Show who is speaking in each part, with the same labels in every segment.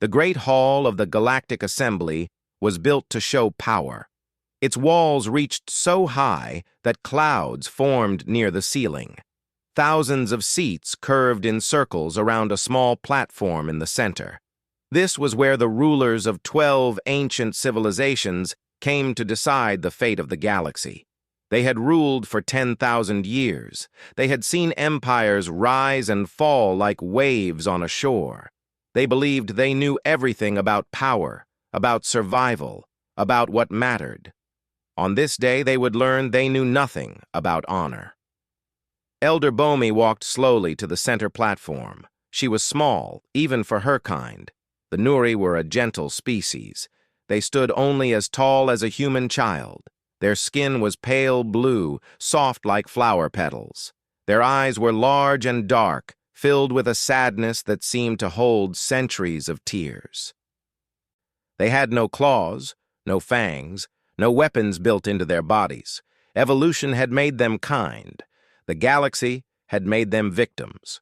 Speaker 1: The Great Hall of the Galactic Assembly was built to show power. Its walls reached so high that clouds formed near the ceiling. Thousands of seats curved in circles around a small platform in the center. This was where the rulers of 12 ancient civilizations came to decide the fate of the galaxy. They had ruled for 10,000 years. They had seen empires rise and fall like waves on a shore. They believed they knew everything about power, about survival, about what mattered. On this day, they would learn they knew nothing about honor. Elder Bomi walked slowly to the center platform. She was small, even for her kind. The Nuri were a gentle species. They stood only as tall as a human child. Their skin was pale blue, soft like flower petals. Their eyes were large and dark, filled with a sadness that seemed to hold centuries of tears. They had no claws, no fangs, no weapons built into their bodies. Evolution had made them kind. The galaxy had made them victims.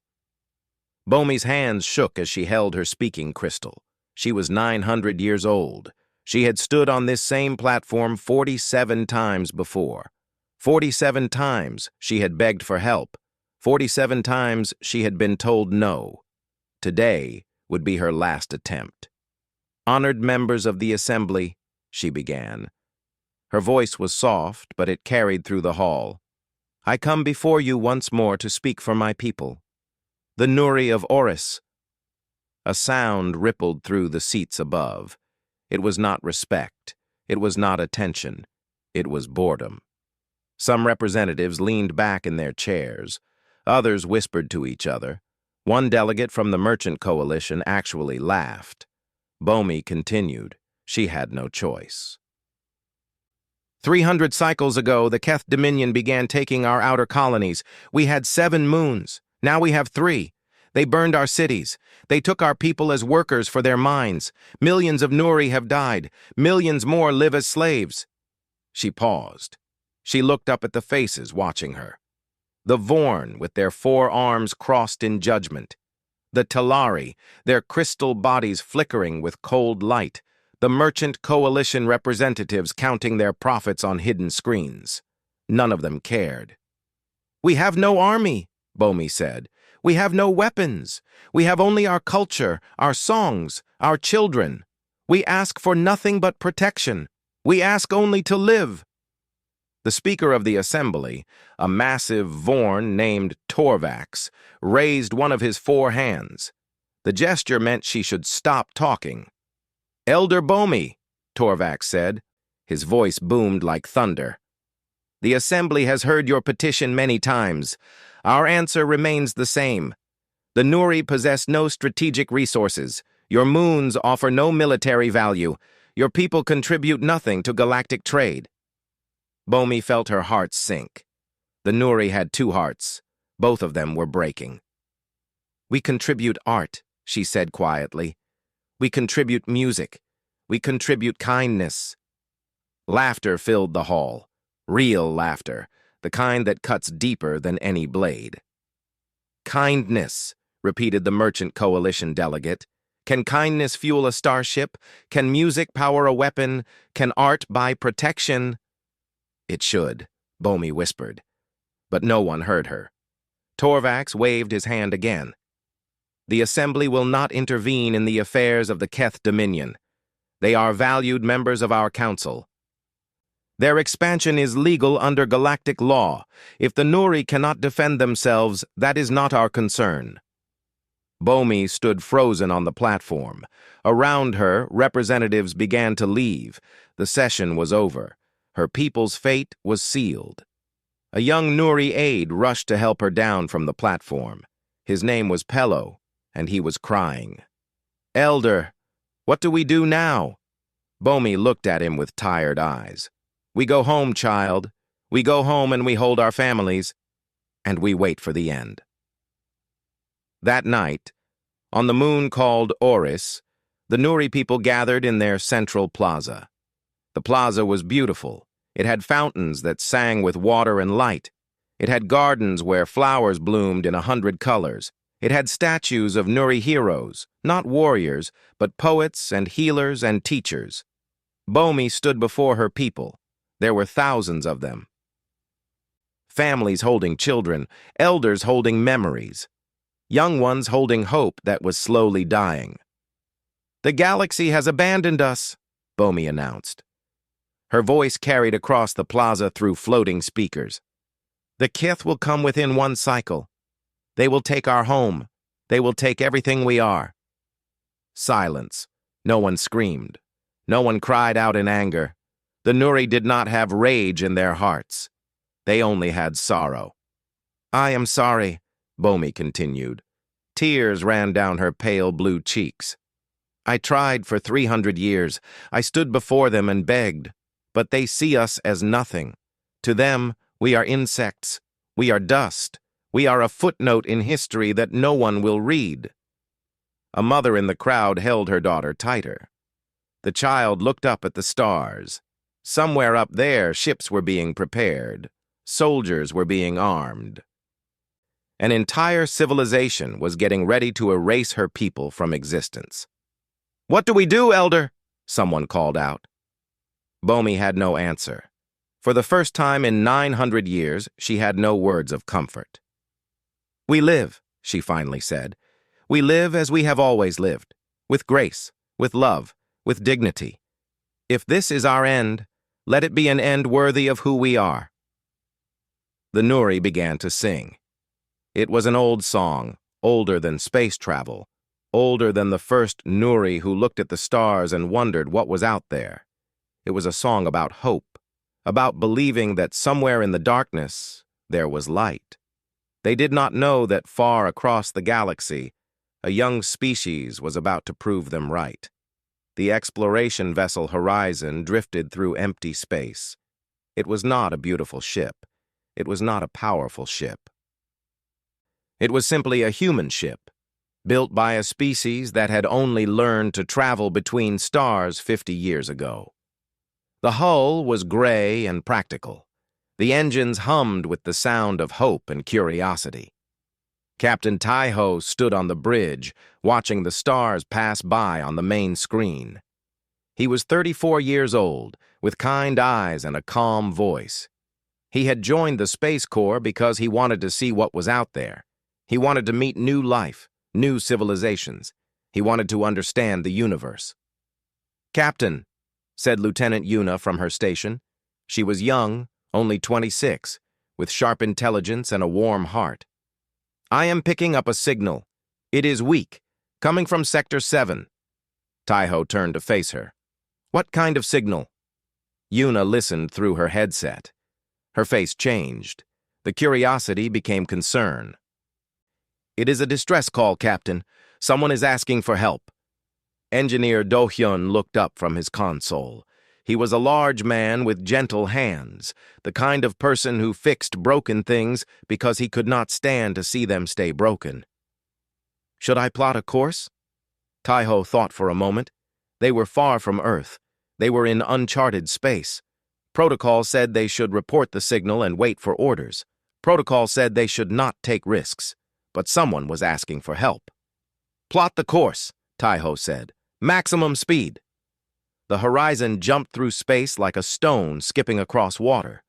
Speaker 1: Bomi's hands shook as she held her speaking crystal. She was 900 years old. She had stood on this same platform 47 times before. 47 times she had begged for help. 47 times she had been told no. Today would be her last attempt. "Honored members of the Assembly," she began. Her voice was soft, but it carried through the hall. "I come before you once more to speak for my people. The Nuri of Oris." A sound rippled through the seats above. It was not respect. It was not attention. It was boredom. Some representatives leaned back in their chairs. Others whispered to each other. One delegate from the Merchant Coalition actually laughed. Bomi continued. She had no choice. 300 cycles ago, the Keth Dominion began taking our outer colonies. We had 7 moons. Now we have 3. They burned our cities. They took our people as workers for their mines. Millions of Nuri have died. Millions more live as slaves. She paused. She looked up at the faces watching her. The Vorn, with their 4 arms crossed in judgment. The Talari, their crystal bodies flickering with cold light. The Merchant Coalition representatives counting their profits on hidden screens. None of them cared. "We have no army," Bomi said. "We have no weapons. We have only our culture, our songs, our children. We ask for nothing but protection. We ask only to live." The Speaker of the Assembly, a massive Vorn named Torvax, raised one of his 4 hands. The gesture meant she should stop talking. "Elder Bomi," Torvax said. His voice boomed like thunder. "The Assembly has heard your petition many times. Our answer remains the same. The Nuri possess no strategic resources. Your moons offer no military value. Your people contribute nothing to galactic trade." Bomi felt her heart sink. The Nuri had 2 hearts. Both of them were breaking. "We contribute art," she said quietly. "We contribute music. We contribute kindness." Laughter filled the hall. Real laughter, the kind that cuts deeper than any blade. "Kindness," repeated the Merchant Coalition delegate. "Can kindness fuel a starship? Can music power a weapon? Can art buy protection?" "It should," Bomi whispered. But no one heard her. Torvax waved his hand again. "The Assembly will not intervene in the affairs of the Keth Dominion. They are valued members of our council. Their expansion is legal under galactic law. If the Nuri cannot defend themselves, that is not our concern." Bomi stood frozen on the platform. Around her, representatives began to leave. The session was over. Her people's fate was sealed. A young Nuri aide rushed to help her down from the platform. His name was Pello, and he was crying. "Elder, what do we do now?" Bomi looked at him with tired eyes. "We go home, child. We go home and we hold our families, and we wait for the end." That night, on the moon called Oris, the Nuri people gathered in their central plaza. The plaza was beautiful. It had fountains that sang with water and light. It had gardens where flowers bloomed in 100 colors. It had statues of Nuri heroes, not warriors, but poets and healers and teachers. Bomi stood before her people. There were thousands of them. Families holding children, elders holding memories, young ones holding hope that was slowly dying. "The galaxy has abandoned us," Bomi announced. Her voice carried across the plaza through floating speakers. "The Kith will come within one cycle. They will take our home. They will take everything we are." Silence. No one screamed. No one cried out in anger. The Nuri did not have rage in their hearts. They only had sorrow. "I am sorry," Bomi continued. Tears ran down her pale blue cheeks. "I tried for 300 years. I stood before them and begged. But they see us as nothing. To them, we are insects. We are dust. We are a footnote in history that no one will read." A mother in the crowd held her daughter tighter. The child looked up at the stars. Somewhere up there, ships were being prepared. Soldiers were being armed. An entire civilization was getting ready to erase her people from existence. "What do we do, Elder?" someone called out. Bomi had no answer. For the first time in 900 years, she had no words of comfort. "We live," she finally said. "We live as we have always lived, with grace, with love, with dignity. If this is our end, let it be an end worthy of who we are." The Nuri began to sing. It was an old song, older than space travel, older than the first Nuri who looked at the stars and wondered what was out there. It was a song about hope, about believing that somewhere in the darkness there was light. They did not know that far across the galaxy, a young species was about to prove them right. The exploration vessel Horizon drifted through empty space. It was not a beautiful ship. It was not a powerful ship. It was simply a human ship, built by a species that had only learned to travel between stars 50 years ago. The hull was gray and practical. The engines hummed with the sound of hope and curiosity. Captain Taiho stood on the bridge, watching the stars pass by on the main screen. He was 34 years old, with kind eyes and a calm voice. He had joined the Space Corps because he wanted to see what was out there. He wanted to meet new life, new civilizations. He wanted to understand the universe. "Captain," said Lieutenant Yuna from her station. She was young, only 26, with sharp intelligence and a warm heart. "I am picking up a signal. It is weak, coming from Sector 7. Taiho turned to face her. "What kind of signal?" Yuna listened through her headset. Her face changed. The curiosity became concern. "It is a distress call, Captain. Someone is asking for help." Engineer Do-hyun looked up from his console. He was a large man with gentle hands, the kind of person who fixed broken things because he could not stand to see them stay broken. "Should I plot a course?" Taiho thought for a moment. They were far from Earth. They were in uncharted space. Protocol said they should report the signal and wait for orders. Protocol said they should not take risks. But someone was asking for help. "Plot the course," Taiho said. "Maximum speed." The Horizon jumped through space like a stone skipping across water.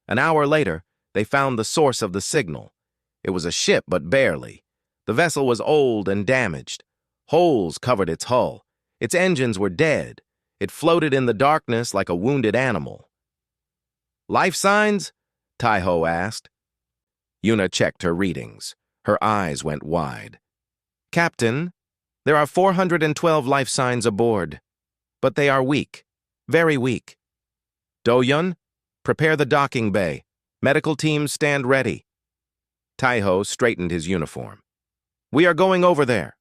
Speaker 1: An hour later, they found the source of the signal. It was a ship, but barely. The vessel was old and damaged. Holes covered its hull. Its engines were dead. It floated in the darkness like a wounded animal. "Life signs?" Taiho asked. Yuna checked her readings. Her eyes went wide. "Captain, there are 412 life signs aboard. But they are weak, very weak. Do-hyun, prepare the docking bay. Medical teams stand ready." Taiho straightened his uniform. "We are going over there."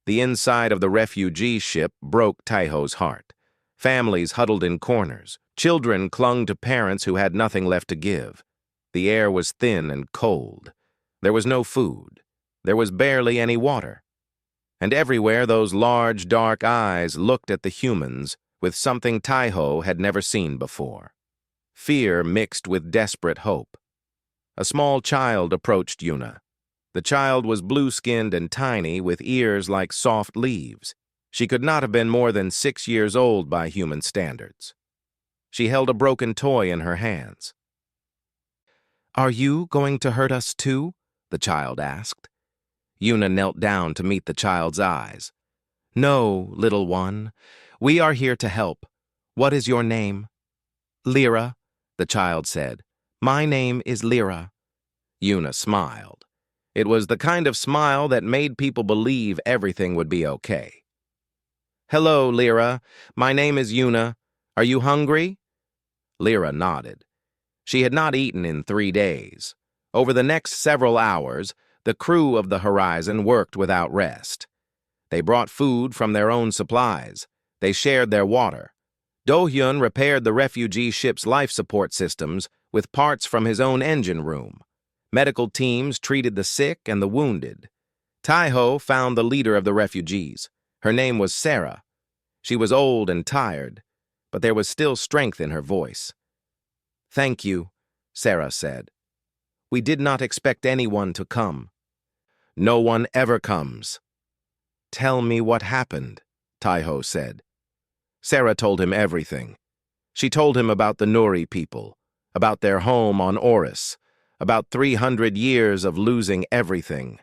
Speaker 1: The inside of the refugee ship broke Taiho's heart. Families huddled in corners. Children clung to parents who had nothing left to give. The air was thin and cold. There was no food. There was barely any water. And everywhere those large, dark eyes looked at the humans with something Taiho had never seen before. Fear mixed with desperate hope. A small child approached Yuna. The child was blue-skinned and tiny, with ears like soft leaves. She could not have been more than 6 years old by human standards. She held a broken toy in her hands. "Are you going to hurt us too?" the child asked. Yuna knelt down to meet the child's eyes. "No, little one. We are here to help. What is your name?" "Lyra," the child said. "My name is Lyra." Yuna smiled. It was the kind of smile that made people believe everything would be okay. "Hello, Lyra. My name is Yuna. Are you hungry?" Lyra nodded. She had not eaten in 3 days. Over the next several hours, the crew of the Horizon worked without rest. They brought food from their own supplies. They shared their water. Do-hyun repaired the refugee ship's life support systems with parts from his own engine room. Medical teams treated the sick and the wounded. Taiho found the leader of the refugees. Her name was Sarah. She was old and tired, but there was still strength in her voice. "Thank you," Sarah said. "We did not expect anyone to come." "No one ever comes." "Tell me what happened," Taiho said. Sarah told him everything. She told him about the Nuri people, about their home on Oris, about 300 years of losing everything,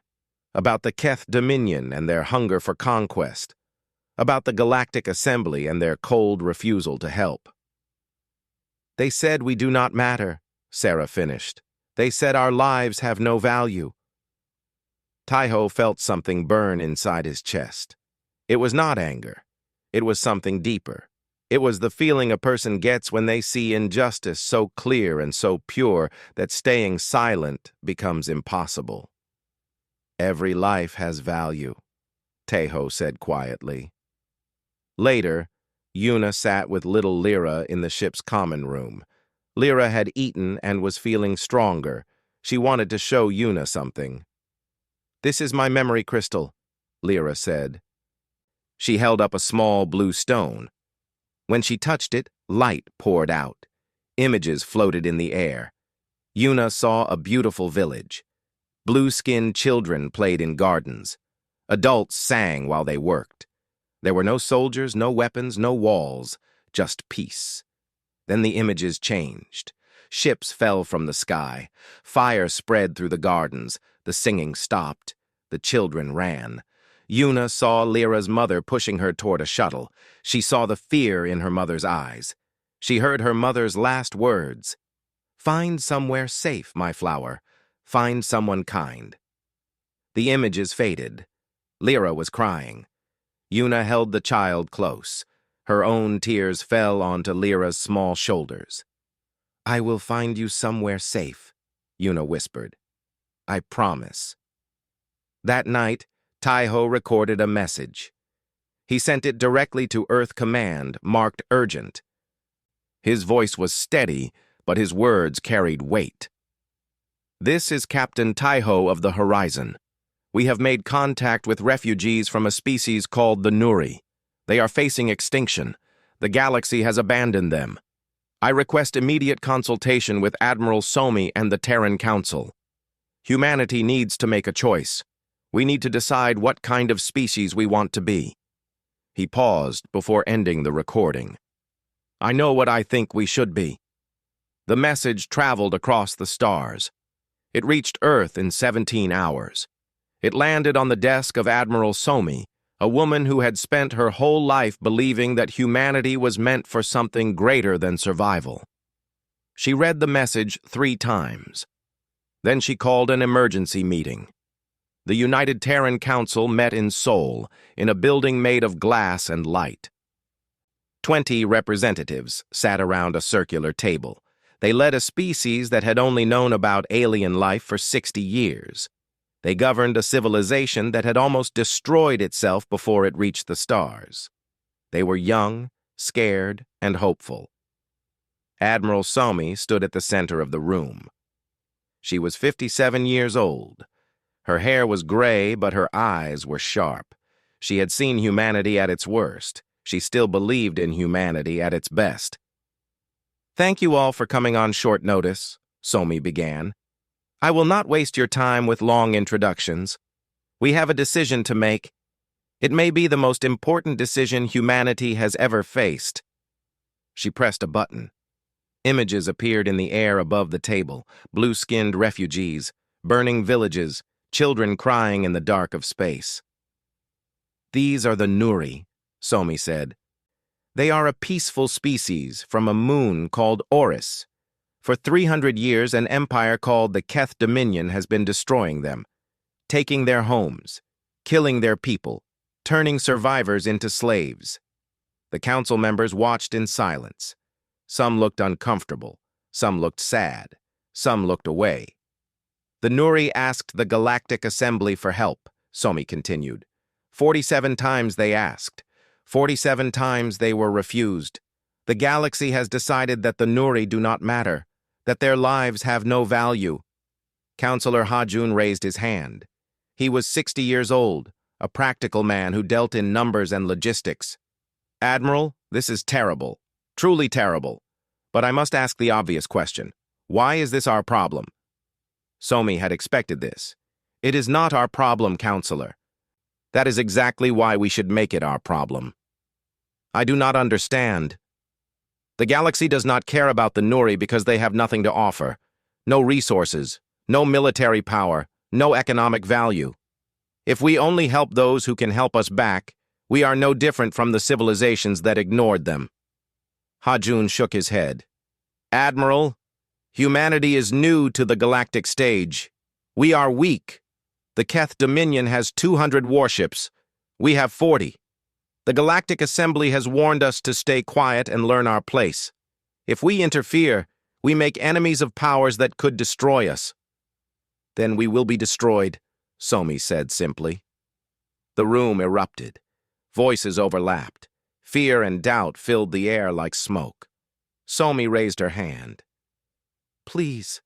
Speaker 1: about the Keth Dominion and their hunger for conquest, about the Galactic Assembly and their cold refusal to help. "They said we do not matter," Sarah finished. "They said our lives have no value." Taiho felt something burn inside his chest. It was not anger. It was something deeper. It was the feeling a person gets when they see injustice so clear and so pure that staying silent becomes impossible. "Every life has value," Taiho said quietly. Later, Yuna sat with little Lyra in the ship's common room. Lyra had eaten and was feeling stronger. She wanted to show Yuna something. "This is my memory crystal," Lyra said. She held up a small blue stone. When she touched it, light poured out. Images floated in the air. Yuna saw a beautiful village. Blue-skinned children played in gardens. Adults sang while they worked. There were no soldiers, no weapons, no walls, just peace. Then the images changed. Ships fell from the sky. Fire spread through the gardens. The singing stopped. The children ran. Yuna saw Lyra's mother pushing her toward a shuttle. She saw the fear in her mother's eyes. She heard her mother's last words. "Find somewhere safe, my flower. Find someone kind." The images faded. Lyra was crying. Yuna held the child close. Her own tears fell onto Lyra's small shoulders. "I will find you somewhere safe," Yuna whispered. "I promise." That night, Taiho recorded a message. He sent it directly to Earth Command, marked urgent. His voice was steady, but his words carried weight. "This is Captain Taiho of the Horizon. We have made contact with refugees from a species called the Nuri. They are facing extinction. The galaxy has abandoned them. I request immediate consultation with Admiral Somi and the Terran Council. Humanity needs to make a choice. We need to decide what kind of species we want to be." He paused before ending the recording. "I know what I think we should be." The message traveled across the stars. It reached Earth in 17 hours. It landed on the desk of Admiral Somi, a woman who had spent her whole life believing that humanity was meant for something greater than survival. She read the message 3 times. Then she called an emergency meeting. The United Terran Council met in Seoul, in a building made of glass and light. 20 representatives sat around a circular table. They led a species that had only known about alien life for 60 years. They governed a civilization that had almost destroyed itself before it reached the stars. They were young, scared, and hopeful. Admiral Somi stood at the center of the room. She was 57 years old. Her hair was gray, but her eyes were sharp. She had seen humanity at its worst. She still believed in humanity at its best. "Thank you all for coming on short notice," Somi began. I will not waste your time with long introductions. We have a decision to make. It may be the most important decision humanity has ever faced. She pressed a button. Images appeared in the air above the table, blue-skinned refugees, burning villages, children crying in the dark of space. These are the Nuri, Somi said. They are a peaceful species from a moon called Oris. For 300 years, an empire called the Keth Dominion has been destroying them, taking their homes, killing their people, turning survivors into slaves. The council members watched in silence. Some looked uncomfortable, some looked sad, some looked away. The Nuri asked the Galactic Assembly for help, Somi continued. 47 times they asked. 47 times they were refused. The galaxy has decided that the Nuri do not matter, that their lives have no value. Councillor Hajun raised his hand. He was 60 years old, a practical man who dealt in numbers and logistics. Admiral, this is terrible, truly terrible. But I must ask the obvious question. Why is this our problem? Somi had expected this. It is not our problem, Councillor. That is exactly why we should make it our problem. I do not understand. The galaxy does not care about the Nuri because they have nothing to offer. No resources, no military power, no economic value. If we only help those who can help us back, we are no different from the civilizations that ignored them. Hajun shook his head. Admiral, humanity is new to the galactic stage. We are weak. The Keth Dominion has 200 warships. We have 40. The Galactic Assembly has warned us to stay quiet and learn our place. If we interfere, we make enemies of powers that could destroy us. Then we will be destroyed, Somi said simply. The room erupted. Voices overlapped. Fear and doubt filled the air like smoke. Somi raised her hand. Please,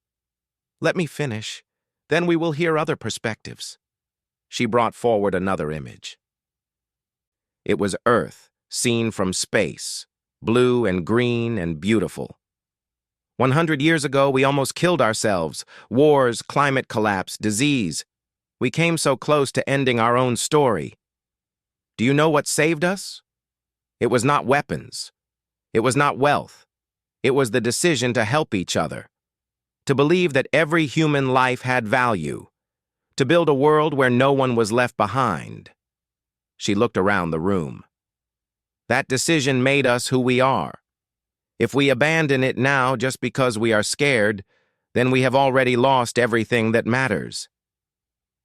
Speaker 1: let me finish. Then we will hear other perspectives. She brought forward another image. It was Earth, seen from space, blue and green and beautiful. 100 years ago, we almost killed ourselves. Wars, climate collapse, disease. We came so close to ending our own story. Do you know what saved us? It was not weapons. It was not wealth. It was the decision to help each other. To believe that every human life had value. To build a world where no one was left behind. She looked around the room. That decision made us who we are. If we abandon it now just because we are scared, then we have already lost everything that matters.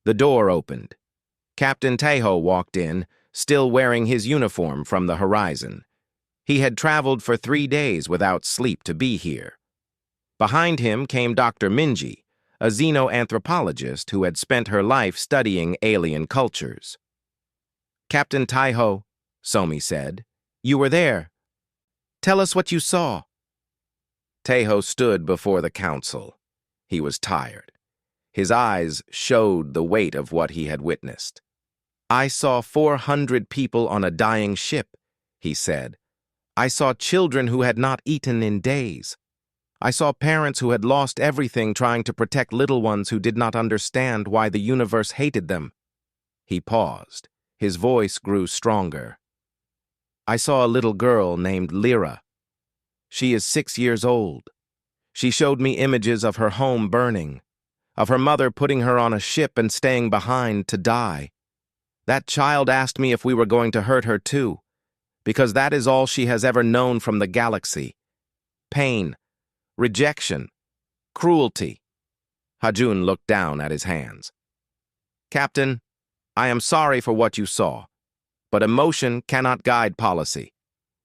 Speaker 1: The door opened. Captain Tejo walked in, still wearing his uniform from the horizon. He had traveled for 3 days without sleep to be here. Behind him came Dr. Minji, a xenoanthropologist who had spent her life studying alien cultures. Captain Tejo, Somi said, you were there. Tell us what you saw. Tejo stood before the council. He was tired. His eyes showed the weight of what he had witnessed. I saw 400 people on a dying ship, he said. I saw children who had not eaten in days. I saw parents who had lost everything trying to protect little ones who did not understand why the universe hated them. He paused. His voice grew stronger. I saw a little girl named Lyra. She is 6 years old. She showed me images of her home burning, of her mother putting her on a ship and staying behind to die. That child asked me if we were going to hurt her too, because that is all she has ever known from the galaxy. Pain, rejection, cruelty. Hajun looked down at his hands. Captain, I am sorry for what you saw, but emotion cannot guide policy.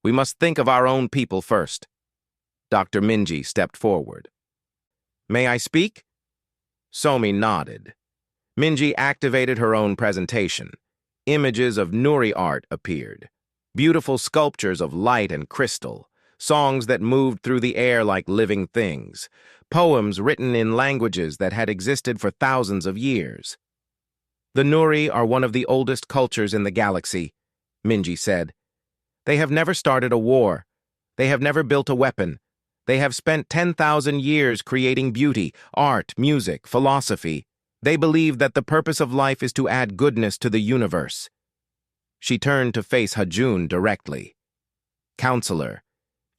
Speaker 1: We must think of our own people first. Dr. Minji stepped forward. May I speak? Somi nodded. Minji activated her own presentation. Images of Nuri art appeared. Beautiful sculptures of light and crystal. Songs that moved through the air like living things. Poems written in languages that had existed for thousands of years. The Nuri are one of the oldest cultures in the galaxy, Minji said. They have never started a war. They have never built a weapon. They have spent 10,000 years creating beauty, art, music, philosophy. They believe that the purpose of life is to add goodness to the universe. She turned to face Hajun directly. Counselor,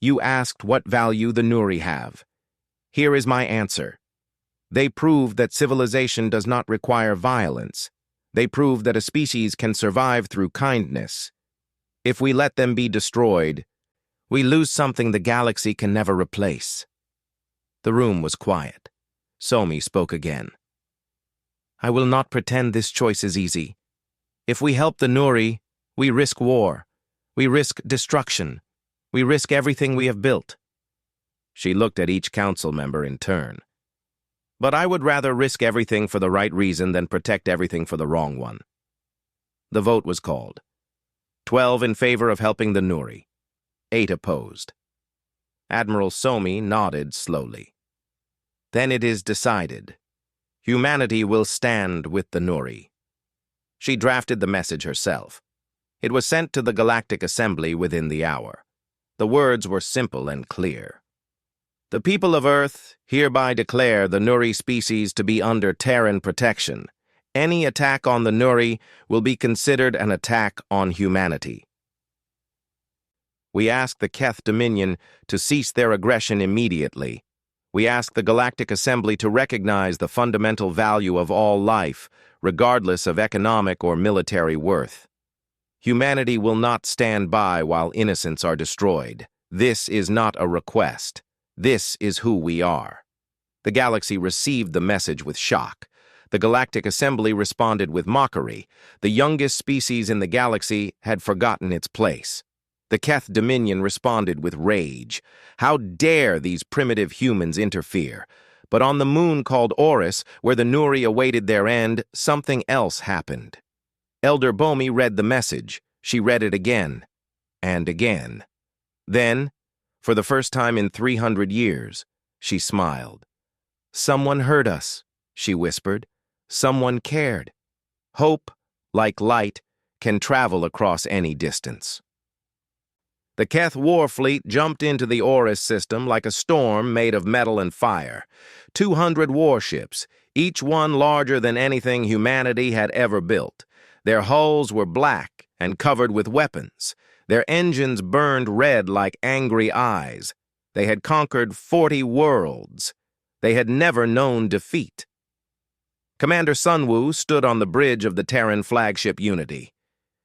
Speaker 1: you asked what value the Nuri have. Here is my answer. They prove that civilization does not require violence. They prove that a species can survive through kindness. If we let them be destroyed, we lose something the galaxy can never replace. The room was quiet. Somi spoke again. I will not pretend this choice is easy. If we help the Nuri, we risk war. We risk destruction. We risk everything we have built. She looked at each council member in turn. But I would rather risk everything for the right reason than protect everything for the wrong one. The vote was called. 12 in favor of helping the Nuri. 8 opposed. Admiral Somi nodded slowly. Then it is decided. Humanity will stand with the Nuri. She drafted the message herself. It was sent to the Galactic Assembly within the hour. The words were simple and clear. The people of Earth hereby declare the Nuri species to be under Terran protection. Any attack on the Nuri will be considered an attack on humanity. We ask the Keth Dominion to cease their aggression immediately. We ask the Galactic Assembly to recognize the fundamental value of all life, regardless of economic or military worth. Humanity will not stand by while innocents are destroyed. This is not a request. This is who we are. The galaxy received the message with shock. The Galactic Assembly responded with mockery. The youngest species in the galaxy had forgotten its place. The Keth Dominion responded with rage. How dare these primitive humans interfere? But on the moon called Oris, where the Nuri awaited their end, something else happened. Elder Bomi read the message. She read it again and again. Then, for the first time in 300 years, she smiled. Someone heard us, she whispered. Someone cared. Hope, like light, can travel across any distance. The Keth War Fleet jumped into the Oris system like a storm made of metal and fire. 200 warships, each one larger than anything humanity had ever built. Their hulls were black and covered with weapons. Their engines burned red like angry eyes. They had conquered 40 worlds. They had never known defeat. Commander Sunwoo stood on the bridge of the Terran flagship Unity.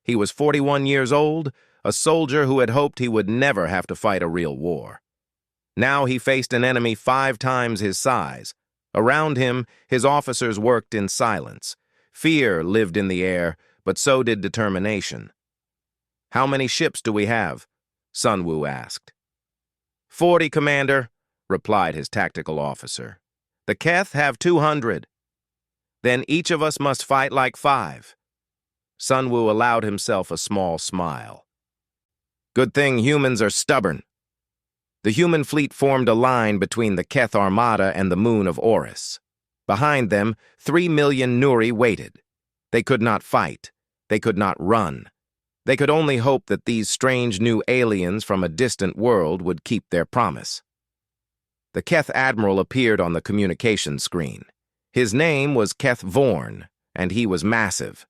Speaker 1: He was 41 years old, a soldier who had hoped he would never have to fight a real war. Now he faced an enemy 5 times his size. Around him, his officers worked in silence. Fear lived in the air, but so did determination. How many ships do we have? Sunwoo asked. 40, Commander, replied his tactical officer. The Keth have 200. Then each of us must fight like 5. Sunwoo allowed himself a small smile. Good thing humans are stubborn. The human fleet formed a line between the Keth Armada and the moon of Oris. Behind them, 3 million Nuri waited. They could not fight. They could not run. They could only hope that these strange new aliens from a distant world would keep their promise. The Keth Admiral appeared on the communication screen. His name was Keth Vorn, and he was massive.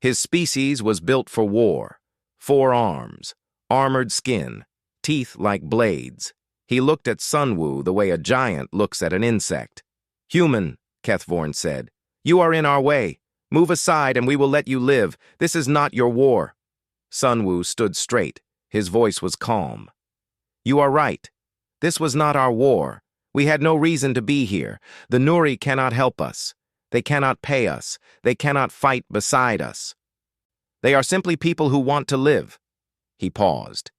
Speaker 1: His species was built for war. 4 arms, armored skin, teeth like blades. He looked at Sunwoo the way a giant looks at an insect. Human, Keth Vorn said, you are in our way. Move aside and we will let you live. This is not your war. Sunwoo stood straight. His voice was calm. You are right. This was not our war. We had no reason to be here. The Nuri cannot help us. They cannot pay us. They cannot fight beside us. They are simply people who want to live. He paused.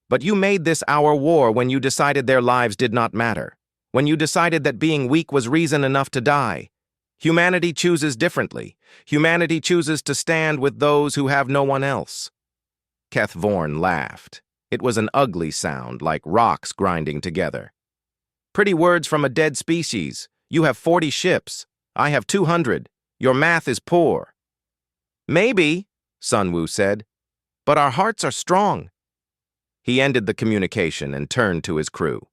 Speaker 1: But you made this our war when you decided their lives did not matter. When you decided that being weak was reason enough to die. Humanity chooses differently. Humanity chooses to stand with those who have no one else. Keth Vorn laughed. It was an ugly sound, like rocks grinding together. Pretty words from a dead species. You have 40 ships. I have 200. Your math is poor. Maybe, Sunwoo said, but our hearts are strong. He ended the communication and turned to his crew.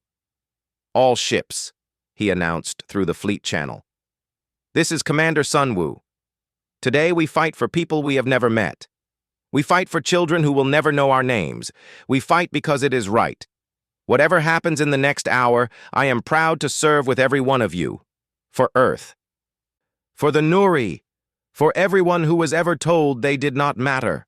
Speaker 1: All ships, he announced through the fleet channel. This is Commander Sunwoo. Today we fight for people we have never met. We fight for children who will never know our names. We fight because it is right. Whatever happens in the next hour, I am proud to serve with every one of you. For Earth. For the Nuri. For everyone who was ever told they did not matter.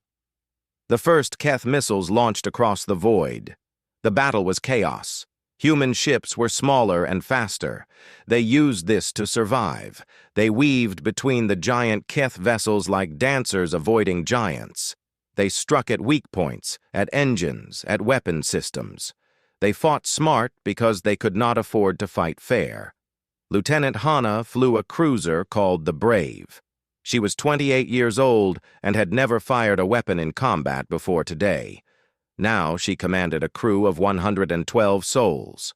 Speaker 1: The first Keth missiles launched across the void. The battle was chaos. Human ships were smaller and faster. They used this to survive. They weaved between the giant Keth vessels like dancers avoiding giants. They struck at weak points, at engines, at weapon systems. They fought smart because they could not afford to fight fair. Lieutenant Hana flew a cruiser called the Brave. She was 28 years old and had never fired a weapon in combat before today. Now she commanded a crew of 112 souls.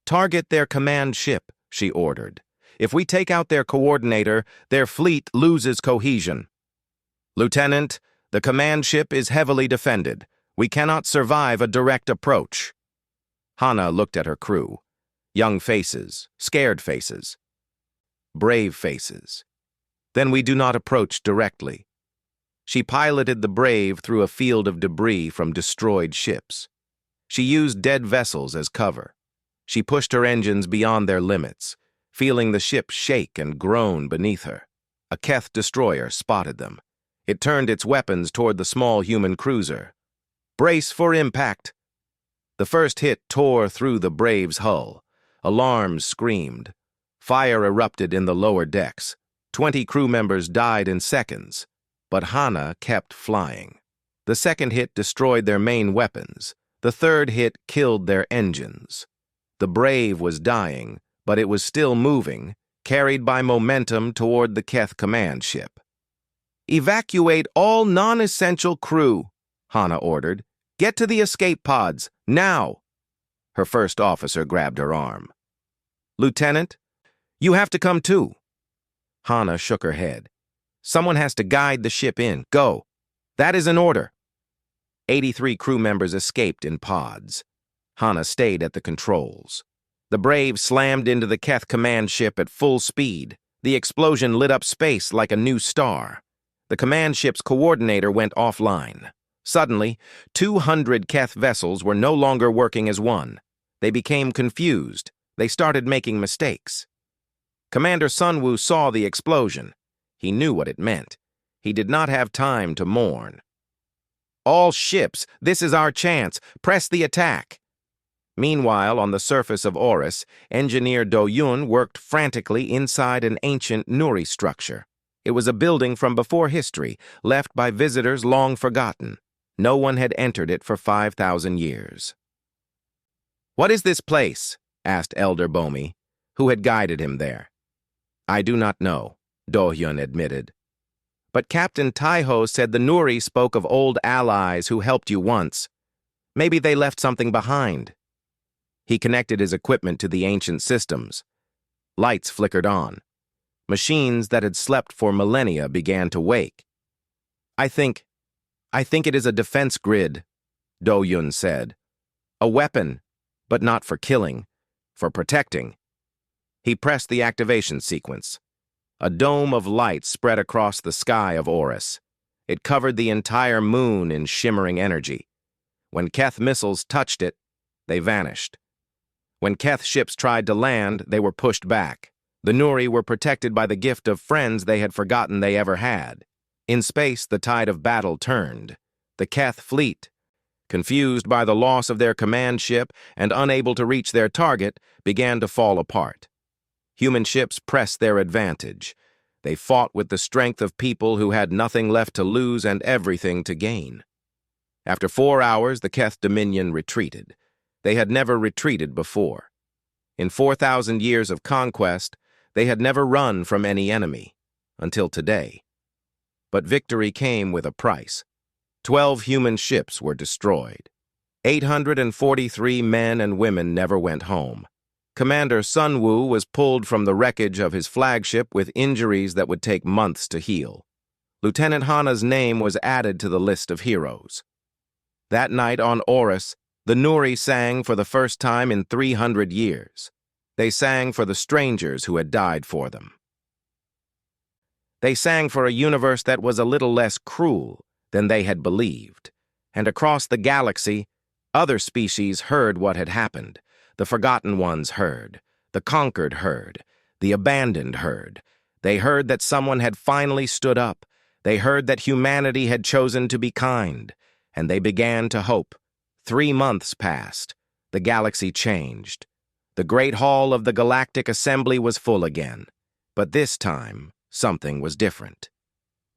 Speaker 1: Target their command ship, she ordered. If we take out their coordinator, their fleet loses cohesion. Lieutenant, the command ship is heavily defended. We cannot survive a direct approach. Hana looked at her crew. Young faces, scared faces, brave faces. Then we do not approach directly. She piloted the Brave through a field of debris from destroyed ships. She used dead vessels as cover. She pushed her engines beyond their limits, feeling the ship shake and groan beneath her. A Keth destroyer spotted them. It turned its weapons toward the small human cruiser. Brace for impact! The first hit tore through the Brave's hull. Alarms screamed. Fire erupted in the lower decks. 20 crew members died in seconds. But Hana kept flying. The second hit destroyed their main weapons. The third hit killed their engines. The Brave was dying, but it was still moving, carried by momentum toward the Keth command ship. Evacuate all non-essential crew, Hana ordered. Get to the escape pods, now! Her first officer grabbed her arm. Lieutenant, you have to come too. Hana shook her head. Someone has to guide the ship in. Go. That is an order. 83 crew members escaped in pods. Hana stayed at the controls. The Brave slammed into the Keth command ship at full speed. The explosion lit up space like a new star. The command ship's coordinator went offline. Suddenly, 200 Keth vessels were no longer working as one. They became confused. They started making mistakes. Commander Sunwoo saw the explosion. He knew what it meant. He did not have time to mourn. All ships, this is our chance. Press the attack. Meanwhile, on the surface of Oris, engineer Do Yun worked frantically inside an ancient Nuri structure. It was a building from before history, left by visitors long forgotten. No one had entered it for 5,000 years. What is this place? Asked Elder Bomi, who had guided him there. I do not know, Do Hyun admitted. But Captain Taiho said the Nuri spoke of old allies who helped you once. Maybe they left something behind. He connected his equipment to the ancient systems. Lights flickered on. Machines that had slept for millennia began to wake. I think it is a defense grid, Do Yun said. A weapon, but not for killing, for protecting. He pressed the activation sequence. A dome of light spread across the sky of Oris. It covered the entire moon in shimmering energy. When Keth missiles touched it, they vanished. When Keth ships tried to land, they were pushed back. The Nuri were protected by the gift of friends they had forgotten they ever had. In space, the tide of battle turned. The Keth fleet, confused by the loss of their command ship and unable to reach their target, began to fall apart. Human ships pressed their advantage. They fought with the strength of people who had nothing left to lose and everything to gain. After 4 hours, the Keth Dominion retreated. They had never retreated before. In 4,000 years of conquest, they had never run from any enemy, until today. But victory came with a price. 12 human ships were destroyed. 843 men and women never went home. Commander Sunwoo was pulled from the wreckage of his flagship with injuries that would take months to heal. Lieutenant Hana's name was added to the list of heroes. That night on Oris, The Nuri sang for the first time in 300 years. They sang for the strangers who had died for them. They sang for a universe that was a little less cruel than they had believed. And across the galaxy, other species heard what had happened. The forgotten ones heard. The conquered heard. The abandoned heard. They heard that someone had finally stood up. They heard that humanity had chosen to be kind. And they began to hope. 3 months passed. The galaxy changed. The Great Hall of the Galactic Assembly was full again. But this time, something was different.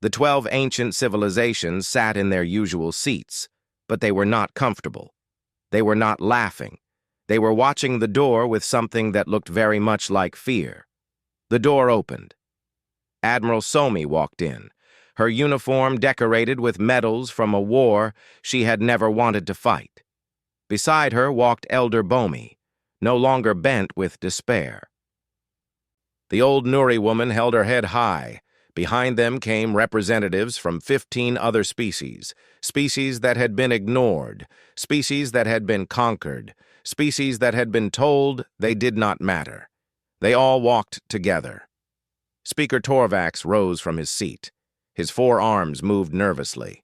Speaker 1: The 12 ancient civilizations sat in their usual seats, but they were not comfortable. They were not laughing. They were watching the door with something that looked very much like fear. The door opened. Admiral Somi walked in, her uniform decorated with medals from a war she had never wanted to fight. Beside her walked Elder Bomi, no longer bent with despair. The old Nuri woman held her head high. Behind them came representatives from 15 other species, species that had been ignored, species that had been conquered, species that had been told they did not matter. They all walked together. Speaker Torvax rose from his seat. His 4 arms moved nervously.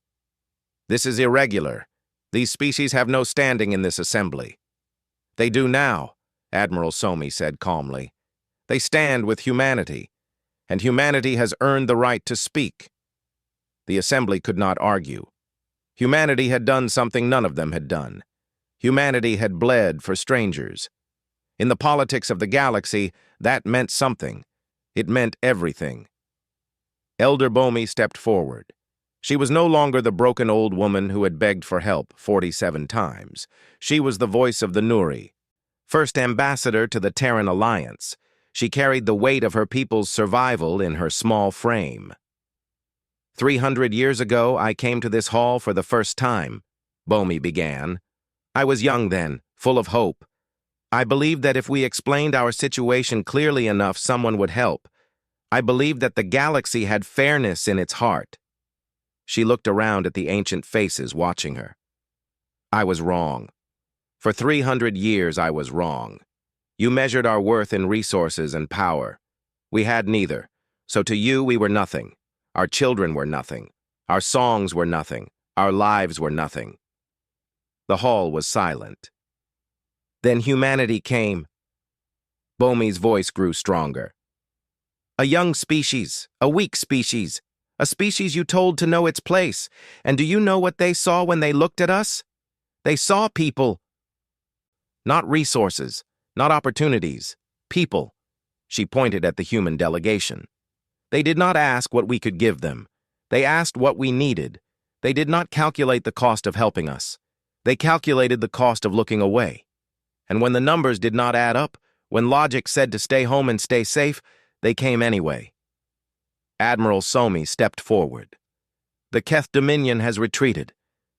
Speaker 1: "This is irregular. These species have no standing in this assembly." "They do now," Admiral Somi said calmly. "They stand with humanity, and humanity has earned the right to speak." The assembly could not argue. Humanity had done something none of them had done. Humanity had bled for strangers. In the politics of the galaxy, that meant something. It meant everything. Elder Bomi stepped forward. She was no longer the broken old woman who had begged for help 47 times. She was the voice of the Nuri. First ambassador to the Terran Alliance, she carried the weight of her people's survival in her small frame. 300 years ago, I came to this hall for the first time, Bomi began. I was young then, full of hope. I believed that if we explained our situation clearly enough, someone would help. I believed that the galaxy had fairness in its heart. She looked around at the ancient faces watching her. I was wrong. For 300 years, I was wrong. You measured our worth in resources and power. We had neither, so to you we were nothing. Our children were nothing. Our songs were nothing. Our lives were nothing. The hall was silent. Then humanity came. Bomi's voice grew stronger. A young species, a weak species, a species you told to know its place. And do you know what they saw when they looked at us? They saw people. Not resources, not opportunities, people. She pointed at the human delegation. They did not ask what we could give them. They asked what we needed. They did not calculate the cost of helping us. They calculated the cost of looking away. And when the numbers did not add up, when logic said to stay home and stay safe, they came anyway. Admiral Somi stepped forward. The Keth Dominion has retreated.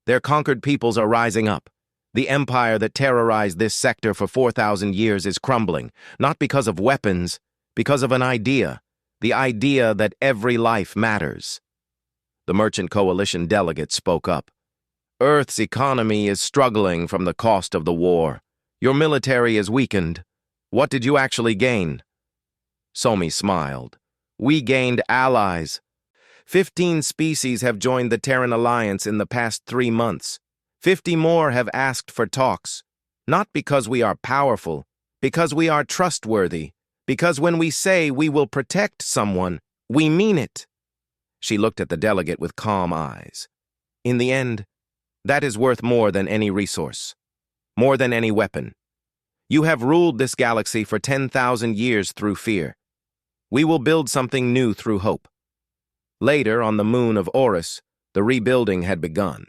Speaker 1: Their conquered peoples are rising up. The empire that terrorized this sector for 4,000 years is crumbling, not because of weapons, because of an idea, the idea that every life matters. The Merchant Coalition delegate spoke up. Earth's economy is struggling from the cost of the war. Your military is weakened. What did you actually gain? Somi smiled. We gained allies. 15 species have joined the Terran Alliance in the past 3 months. 50 more have asked for talks. Not because we are powerful, because we are trustworthy, because when we say we will protect someone, we mean it. She looked at the delegate with calm eyes. In the end, that is worth more than any resource, more than any weapon. You have ruled this galaxy for 10,000 years through fear. We will build something new through hope. Later, on the moon of Orus, the rebuilding had begun.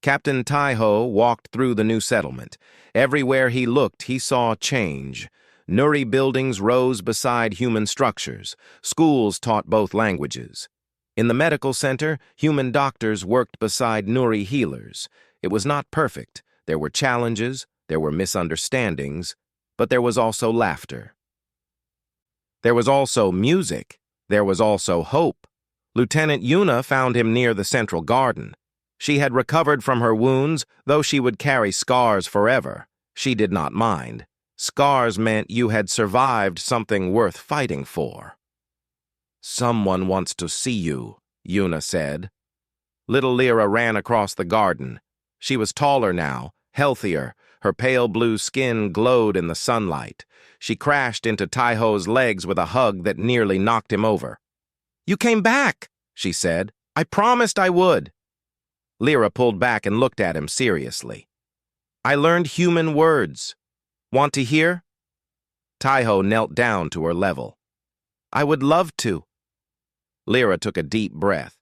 Speaker 1: Captain Taiho walked through the new settlement. Everywhere he looked, he saw change. Nuri buildings rose beside human structures. Schools taught both languages. In the medical center, human doctors worked beside Nuri healers. It was not perfect. There were challenges, there were misunderstandings, but there was also laughter. There was also music. There was also hope. Lieutenant Yuna found him near the central garden. She had recovered from her wounds, though she would carry scars forever. She did not mind. Scars meant you had survived something worth fighting for. "Someone wants to see you," Una said. Little Lyra ran across the garden. She was taller now, healthier. Her pale blue skin glowed in the sunlight. She crashed into Taiho's legs with a hug that nearly knocked him over. "You came back," she said. "I promised I would." Lyra pulled back and looked at him seriously. "I learned human words. Want to hear?" Taiho knelt down to her level. "I would love to." Lyra took a deep breath.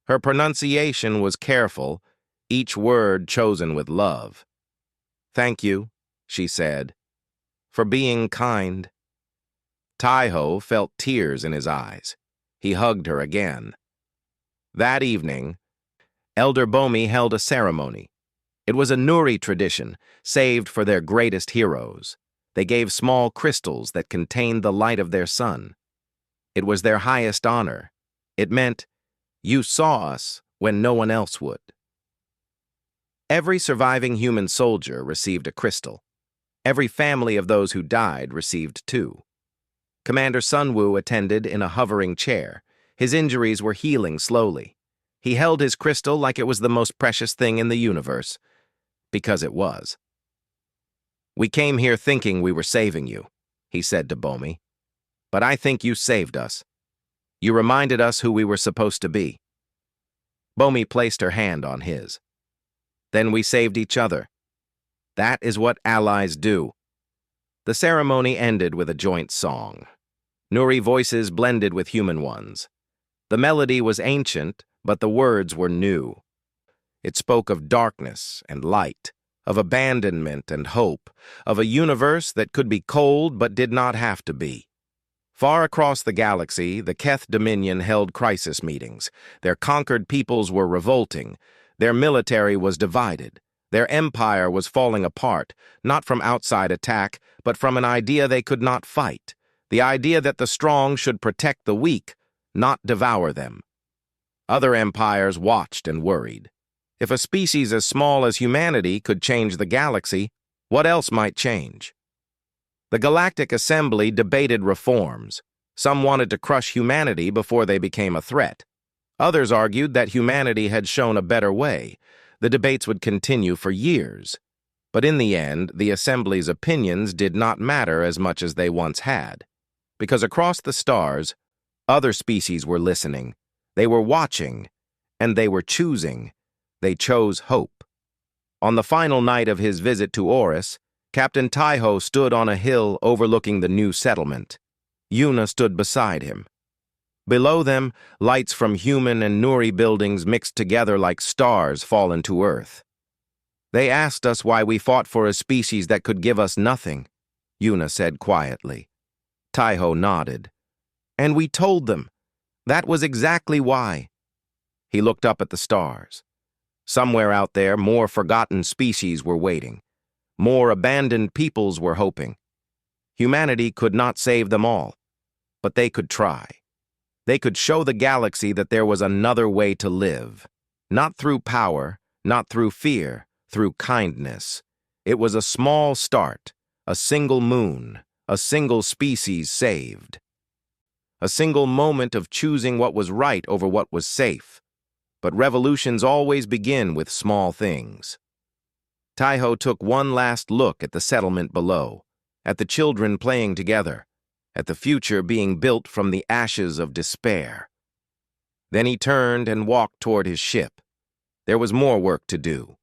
Speaker 1: Her pronunciation was careful, each word chosen with love. "Thank you," she said, "for being kind." Taiho felt tears in his eyes. He hugged her again. That evening, Elder Bomi held a ceremony. It was a Nuri tradition, saved for their greatest heroes. They gave small crystals that contained the light of their sun. It was their highest honor. It meant, you saw us when no one else would. Every surviving human soldier received a crystal. Every family of those who died received two. Commander Sunwoo attended in a hovering chair. His injuries were healing slowly. He held his crystal like it was the most precious thing in the universe, because it was. "We came here thinking we were saving you," he said to Bomi. "But I think you saved us. You reminded us who we were supposed to be." Bomi placed her hand on his. "Then we saved each other. That is what allies do." The ceremony ended with a joint song. Nuri voices blended with human ones. The melody was ancient, but the words were new. It spoke of darkness and light, of abandonment and hope, of a universe that could be cold but did not have to be. Far across the galaxy, the Keth Dominion held crisis meetings. Their conquered peoples were revolting. Their military was divided. Their empire was falling apart, not from outside attack, but from an idea they could not fight. The idea that the strong should protect the weak, not devour them. Other empires watched and worried. If a species as small as humanity could change the galaxy, what else might change? The Galactic Assembly debated reforms. Some wanted to crush humanity before they became a threat. Others argued that humanity had shown a better way. The debates would continue for years. But in the end, the Assembly's opinions did not matter as much as they once had. Because across the stars, other species were listening. They were watching, and they were choosing. They chose hope. On the final night of his visit to Oris, Captain Taiho stood on a hill overlooking the new settlement. Una stood beside him. Below them, lights from human and Nuri buildings mixed together like stars fallen to Earth. "They asked us why we fought for a species that could give us nothing," Una said quietly. Taiho nodded. "And we told them. That was exactly why." He looked up at the stars. Somewhere out there, more forgotten species were waiting. More abandoned peoples were hoping. Humanity could not save them all, but they could try. They could show the galaxy that there was another way to live. Not through power, not through fear, through kindness. It was a small start, a single moon, a single species saved. A single moment of choosing what was right over what was safe. But revolutions always begin with small things. Taiho took one last look at the settlement below, at the children playing together, at the future being built from the ashes of despair. Then he turned and walked toward his ship. There was more work to do.